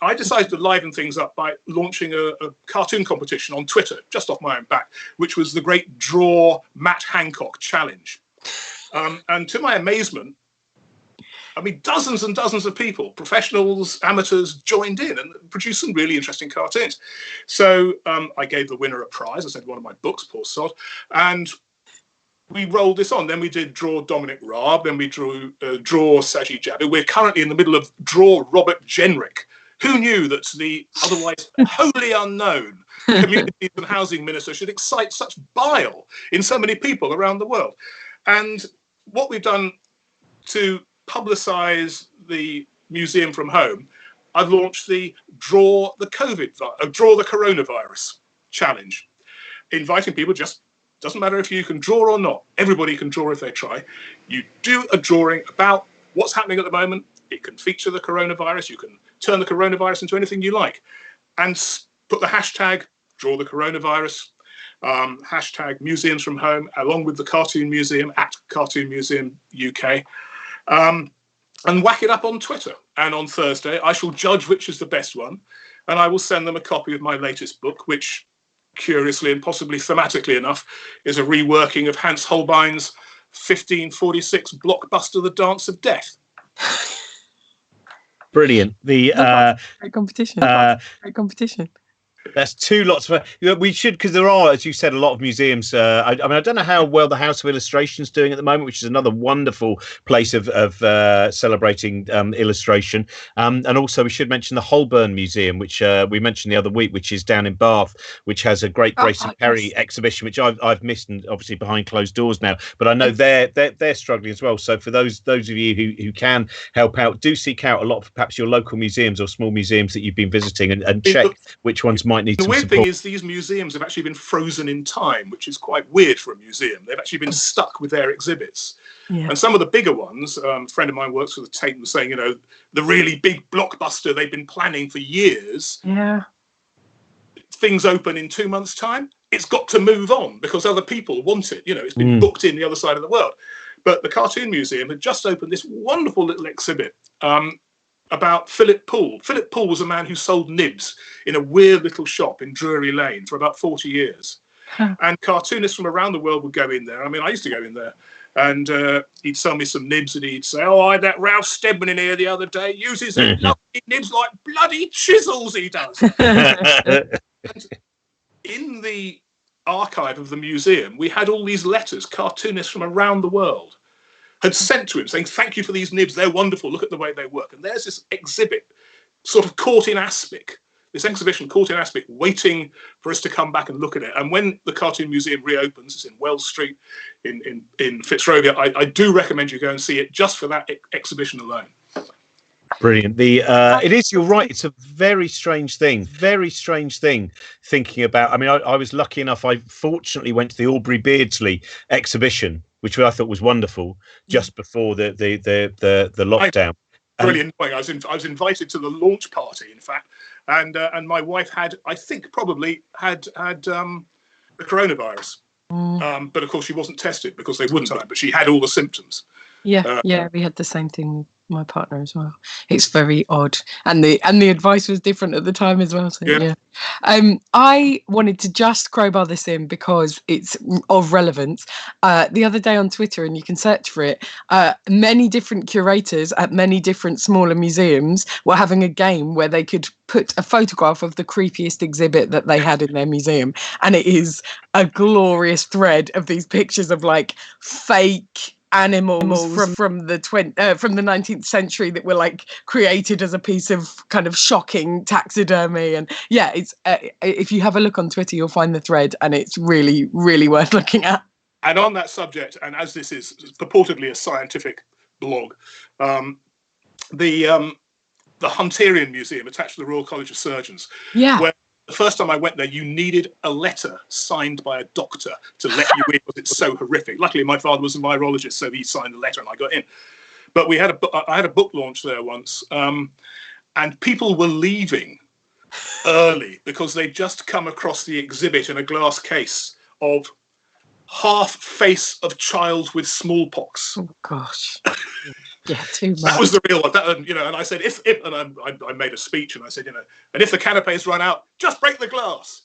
I decided to liven things up by launching a cartoon competition on Twitter, just off my own back, which was the Great Draw Matt Hancock Challenge. And to my amazement, dozens and dozens of people, professionals, amateurs, joined in and produced some really interesting cartoons. So I gave the winner a prize. I said one of my books, poor sod. And we rolled this on. Then we did Draw Dominic Raab. Then we drew Draw Sajid Javid. We're currently in the middle of Draw Robert Jenrick. Who knew that the otherwise wholly unknown Communities and Housing Minister should excite such bile in so many people around the world? And what we've done to publicise the museum from home, I've launched the Draw the Coronavirus Challenge, inviting people. Just doesn't matter if you can draw or not. Everybody can draw if they try. You do a drawing about what's happening at the moment. It can feature the coronavirus. You can turn the coronavirus into anything you like, and put the hashtag Draw the Coronavirus, hashtag Museums from Home, along with the Cartoon Museum at Cartoon Museum UK. And whack it up on Twitter. And on Thursday, I shall judge which is the best one, and I will send them a copy of my latest book, which, curiously and possibly thematically enough, is a reworking of Hans Holbein's 1546 blockbuster, The Dance of Death. Brilliant. Great competition. Great competition. That's 2 lots of. We should, because there are, as you said, a lot of museums. I don't know how well the House of Illustration's doing at the moment, which is another wonderful place of celebrating illustration. And also, we should mention the Holborn Museum, which we mentioned the other week, which is down in Bath, which has a great Grace and Perry exhibition, which I've missed, and obviously behind closed doors now. But I know they're struggling as well. So for those of you who can help out, do seek out a lot of perhaps your local museums or small museums that you've been visiting, and check which ones might need some support. The weird thing is these museums have actually been frozen in time, which is quite weird for a museum. They've actually been stuck with their exhibits. Yeah. And some of the bigger ones, a friend of mine works for the Tate, was saying, the really big blockbuster they've been planning for years. Yeah. things open in 2 months' time, it's got to move on because other people want it. You know, it's been booked in the other side of the world. But the Cartoon Museum had just opened this wonderful little exhibit about Philip Poole. Philip Poole was a man who sold nibs in a weird little shop in Drury Lane for about 40 years. And cartoonists from around the world would go in there. I mean, I used to go in there, and he'd sell me some nibs, and he'd say, "Oh, I had that Ralph Steadman in here the other day. Uses his lovely nibs like bloody chisels, he does." And in the archive of the museum, we had all these letters cartoonists from around the world had sent to him saying, "Thank you for these nibs. They're wonderful. Look at the way they work." And there's this exhibit, sort of caught in aspic. This exhibition, caught in aspic, waiting for us to come back and look at it. And when the Cartoon Museum reopens, it's in Wells Street in Fitzrovia, I do recommend you go and see it just for that exhibition alone. Brilliant. It is, you're right, it's a very strange thing thinking about. I mean, I was lucky enough, I fortunately went to the Aubrey Beardsley exhibition, which I thought was wonderful, just before the lockdown. Brilliant. I was invited to the launch party, in fact, and my wife had, I think, probably had the coronavirus, but of course she wasn't tested because they wouldn't have. But she had all the symptoms. Yeah, we had the same thing with my partner as well. It's very odd, and the advice was different at the time as well. So yeah. I wanted to just crowbar this in because it's of relevance. The other day on Twitter, and you can search for it, many different curators at many different smaller museums were having a game where they could put a photograph of the creepiest exhibit that they had in their museum, and it is a glorious thread of these pictures of like fake animals from the 19th century that were like created as a piece of kind of shocking taxidermy. And yeah, it's if you have a look on Twitter, you'll find the thread, and it's really, really worth looking at. And on that subject, and as this is purportedly a scientific blog, the Hunterian Museum attached to the Royal College of Surgeons, where the first time I went there, you needed a letter signed by a doctor to let you in because it's so horrific. Luckily, my father was a virologist, so he signed the letter and I got in. But I had a book launch there once, and people were leaving early because they'd just come across the exhibit in a glass case of half face of child with smallpox. Oh, gosh. Yeah, too much. That was the real one. And I said, I made a speech, and I said, and if the canapes run out, just break the glass.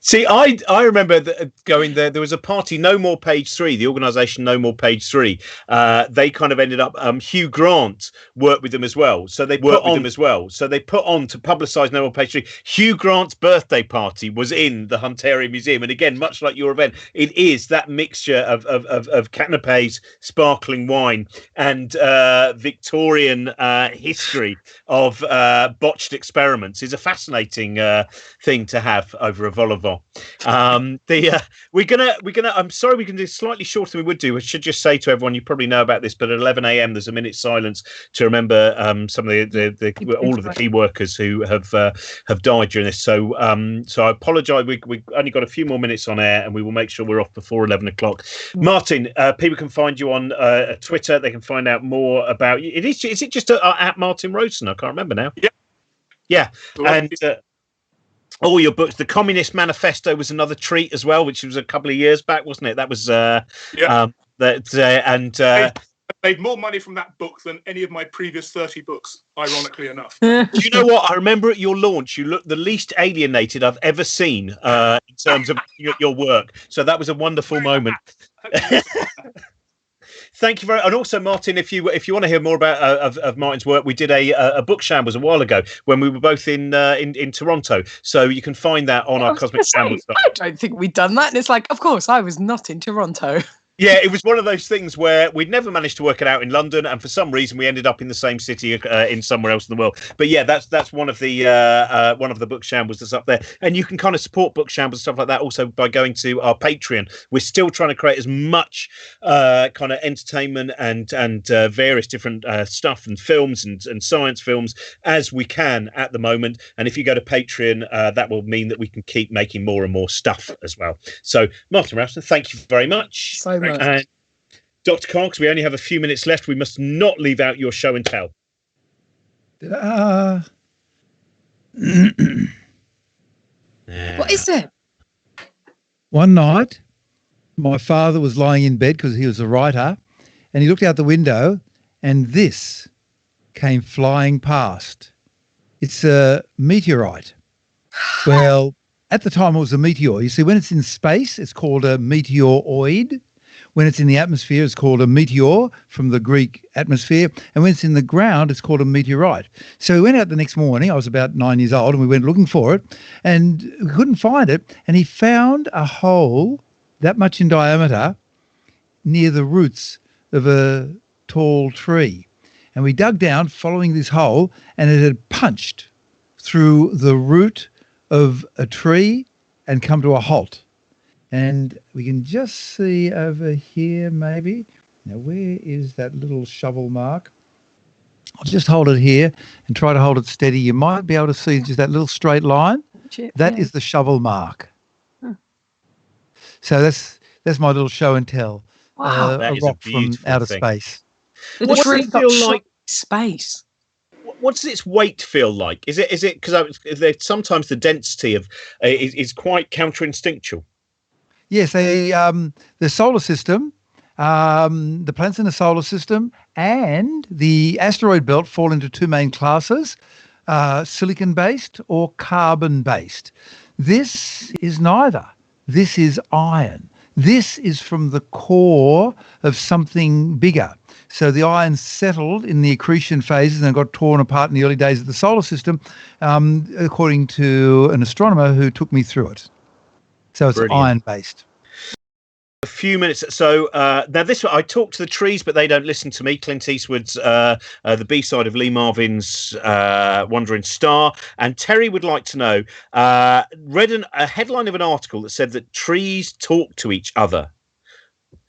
See, I remember going there. There was a party, No More Page 3, the organisation No More Page 3. They kind of ended up. Hugh Grant worked with them as well, so they put on to publicise No More Page 3. Hugh Grant's birthday party was in the Hunterian Museum, and again, much like your event, it is that mixture of canapes, sparkling wine, and Victorian history of botched experiments. Is a fascinating thing to have over a vol au vent. We're gonna I'm sorry, we can do slightly shorter than we would do. I should just say to everyone, you probably know about this, but at 11 a.m. there's a minute's silence to remember some of all of the key workers who have died during this. So I apologise. We only got a few more minutes on air, and we will make sure we're off before 11 o'clock. Martin, people can find you on Twitter. They can find out more about you. Is it just at Martin Rowson? I can't remember now. Yeah. And all your books. The Communist Manifesto was another treat as well, which was a couple of years back, wasn't it? That was I made more money from that book than any of my previous 30 books, ironically enough. Do you know what? I remember at your launch, you looked the least alienated I've ever seen in terms of your work. So that was a wonderful moment. Thank you very much. And also, Martin, if you want to hear more about of Martin's work, we did a book shambles a while ago when we were both in Toronto. So you can find that on our Cosmic Shambles site. I don't think we'd done that. And it's like, of course, I was not in Toronto. Yeah, it was one of those things where we'd never managed to work it out in London, and for some reason we ended up in the same city in somewhere else in the world. But yeah, that's one of the book shambles that's up there, and you can kind of support book shambles and stuff like that also by going to our Patreon. We're still trying to create as much kind of entertainment and various different stuff and films and science films as we can at the moment. And if you go to Patreon, that will mean that we can keep making more and more stuff as well. So, Martin Rowson, thank you very much. So much. And Dr. Karl, because we only have a few minutes left, we must not leave out your show and tell. What is it? One night, my father was lying in bed because he was a writer, and he looked out the window, and this came flying past. It's a meteorite. Well, at the time it was a meteor. You see, when it's in space, it's called a meteoroid. When it's in the atmosphere, it's called a meteor, from the Greek atmosphere. And when it's in the ground, it's called a meteorite. So we went out the next morning. I was about 9 years old, and we went looking for it, and we couldn't find it. And he found a hole that much in diameter near the roots of a tall tree. And we dug down following this hole, and it had punched through the root of a tree and come to a halt. And we can just see over here, maybe. Now, where is that little shovel mark? I'll just hold it here and try to hold it steady. You might be able to see just that little straight line. That is the shovel mark. So that's my little show and tell. Wow, that a is a rock from beautiful outer thing. space. What does it feel like? Space. What does its weight feel like? Is it because sometimes the density of is quite counterinstinctual? Yes, the solar system, the planets in the solar system and the asteroid belt fall into two main classes, silicon-based or carbon-based. This is neither. This is iron. This is from the core of something bigger. So the iron settled in the accretion phases and got torn apart in the early days of the solar system, according to an astronomer who took me through it. So it's iron-based. A few minutes. So now this one, I talk to the trees, but they don't listen to me. Clint Eastwood's the B-side of Lee Marvin's Wandering Star. And Terry would like to know, read a headline of an article that said that trees talk to each other.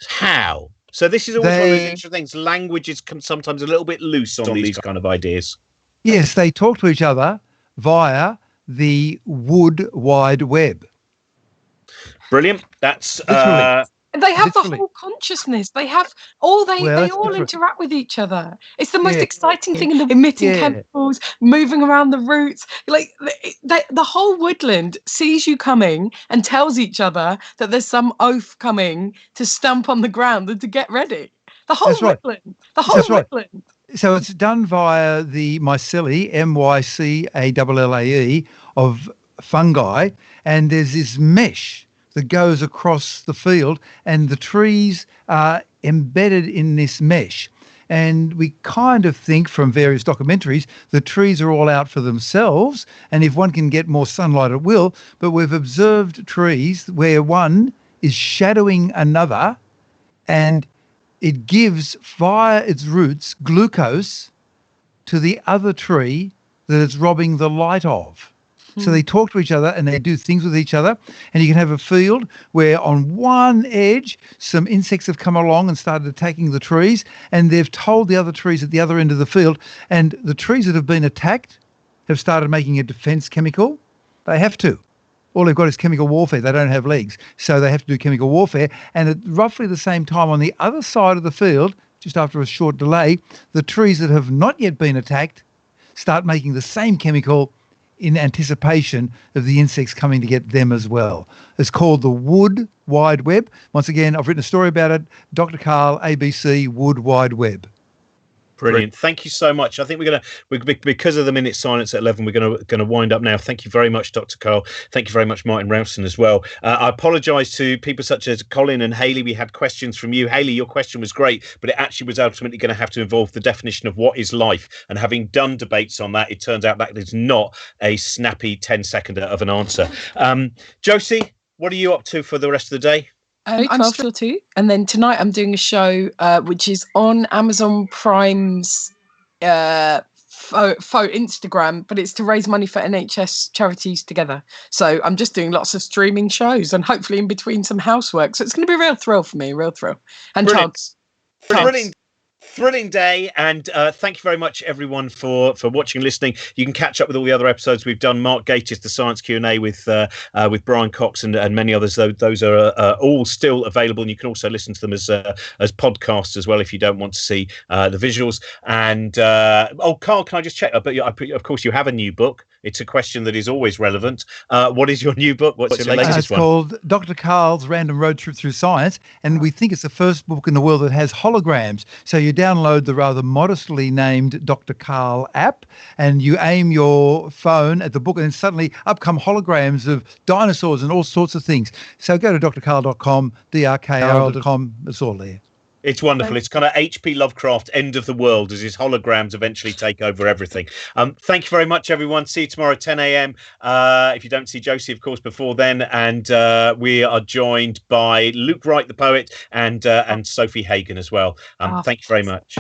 How? So this is always one of those interesting things. Language is sometimes a little bit loose on these kind of ideas. Yes, they talk to each other via the wood wide web. Brilliant. That's They have the whole consciousness. They have all they all interact with each other. It's the most exciting thing in the emitting chemicals, moving around the roots. Like the whole woodland sees you coming and tells each other that there's some oaf coming to stamp on the ground and to get ready. The whole woodland. The whole woodland. So it's done via the mycelium, mycallae, of fungi, and there's this mesh that goes across the field, and the trees are embedded in this mesh. And we kind of think from various documentaries, the trees are all out for themselves, and if one can get more sunlight, it will. But we've observed trees where one is shadowing another, and it gives, via its roots, glucose to the other tree that it's robbing the light of. So they talk to each other and they do things with each other. And you can have a field where on one edge, some insects have come along and started attacking the trees. And they've told the other trees at the other end of the field. And the trees that have been attacked have started making a defense chemical. They have to. All they've got is chemical warfare. They don't have legs. So they have to do chemical warfare. And at roughly the same time on the other side of the field, just after a short delay, the trees that have not yet been attacked start making the same chemical in anticipation of the insects coming to get them as well. It's called the Wood Wide Web. Once again, I've written a story about it. Dr. Karl, ABC, Wood Wide Web. Brilliant. Thank you so much. I think because of the minute silence at 11, we're going to wind up now. Thank you very much, Dr. Karl. Thank you very much, Martin Rowson, as well. I apologise to people such as Colin and Hayley. We had questions from you. Hayley, your question was great, but it actually was ultimately going to have to involve the definition of what is life. And having done debates on that, it turns out that is not a snappy 10-seconder of an answer. Josie, what are you up to for the rest of the day? I'm still too. And then tonight I'm doing a show which is on Amazon Prime's Instagram, but it's to raise money for NHS charities together. So I'm just doing lots of streaming shows and hopefully in between some housework. So it's going to be a real thrill for me, real thrill. And Brilliant. Chugs. Brilliant. thrilling day, and thank you very much, everyone, for watching and listening. You can catch up with all the other episodes we've done. Mark Gatiss, the Science Q&A with Brian Cox and many others. Those are all still available, and you can also listen to them as podcasts as well if you don't want to see the visuals. And Karl, can I just check? But of course, you have a new book. It's a question that is always relevant. What is your new book? What's your latest it's one? It's called Dr. Karl's Random Road Trip Through Science, and we think it's the first book in the world that has holograms. So you download the rather modestly named Dr. Karl app, and you aim your phone at the book, and then suddenly up come holograms of dinosaurs and all sorts of things. So go to drkarl.com, drkarl.com, it's all there. It's wonderful. It's kind of H.P. Lovecraft, end of the world, as his holograms eventually take over everything. Thank you very much, everyone. See you tomorrow at 10 a.m. If you don't see Josie, of course, before then. And we are joined by Luke Wright, the poet, and Sophie Hagen as well. Thank you very much.